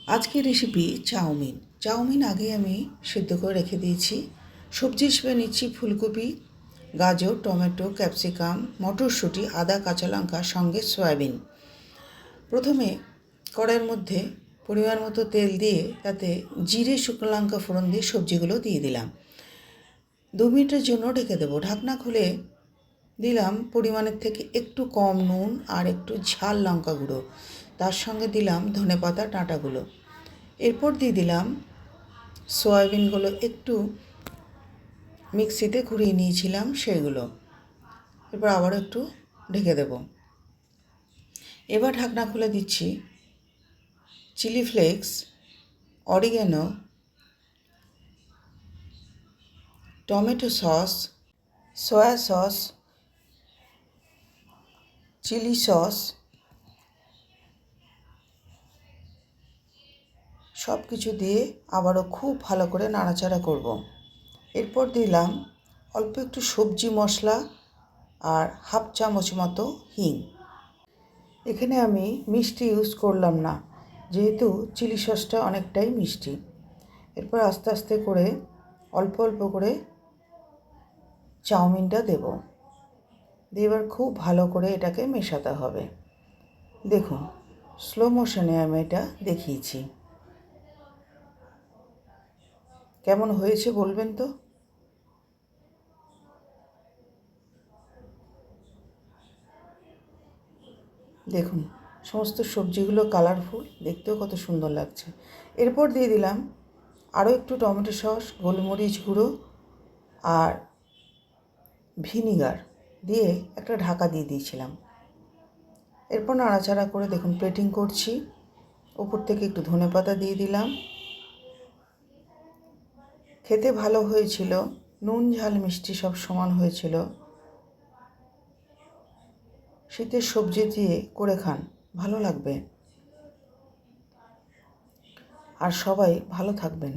আজকের recipe chowmein. Chowmein আগে আমি সিদ্ধ করে রেখে দিয়েছি। সবজি হিসেবে নিচ্ছি ফুলকপি, গাজর, টমেটো, ক্যাপসিকাম, মটরশুঁটি, আদা, কাঁচা লঙ্কা, সঙ্গে সয়াবিন। প্রথমে কড়াইয়ের মধ্যে পরিমাণ মতো তেল দিয়ে তাতে জিরে, শুকনো লঙ্কা ফোড়ন দিয়ে সবজিগুলো দিয়ে দিলাম। 2 মিনিটের জন্য ঢেকে দেবো। ঢাকনা খুলে দিলাম পরিমাণের থেকে একটু কম নুন আর একটু ঝাল লঙ্কা গুঁড়ো। তার সঙ্গে দিলাম ধনেপাতা ডাঁটাগুলো। এরপর দিয়ে দিলাম সয়াবিনগুলো, একটু মিক্সিতে ঘুরিয়ে নিয়েছিলাম সেগুলো। এরপর আবার একটু ঢেকে দেব। এবার ঢাকনা খুলে দিচ্ছি chilli flakes, oregano, tomato sauce, soya sauce, chilli sauce সব কিছু দিয়ে আবারও খুব ভালো করে নাড়াচাড়া করব। এরপর দিলাম অল্প একটু সবজি মশলা আর হাফ চামচ মতো হিং। এখানে আমি মিষ্টি ইউজ করলাম না, যেহেতু চিলি সসটা অনেকটাই মিষ্টি। এরপর আস্তে আস্তে করে অল্প অল্প করে চাউমিনটা দেব। দিয়ে এবার খুব ভালো করে এটাকে মেশাতে হবে। দেখুন, স্লো মোশনে আমি এটা দেখিয়েছি। কেমন হয়েছে বলবেন তো? দেখুন, সমস্ত সবজিগুলো কালারফুল, দেখতেও কত সুন্দর লাগছে। এরপর দিয়ে দিলাম আরও একটু টমেটো সস, গোলমরিচ গুঁড়ো আর ভিনিগার দিয়ে একটা ঢাকা দিয়ে দিয়েছিলাম। এরপর নাড়াচাড়া করে দেখুন প্লেটিং করছি। ওপর থেকে একটু ধনেপাতা দিয়ে দিলাম। খেতে ভালো হয়েছিল, নুন ঝাল মিষ্টি সব সমান হয়েছিল। শীতের সবজি দিয়ে করে খান, ভালো লাগবে। আর সবাই ভালো থাকবেন।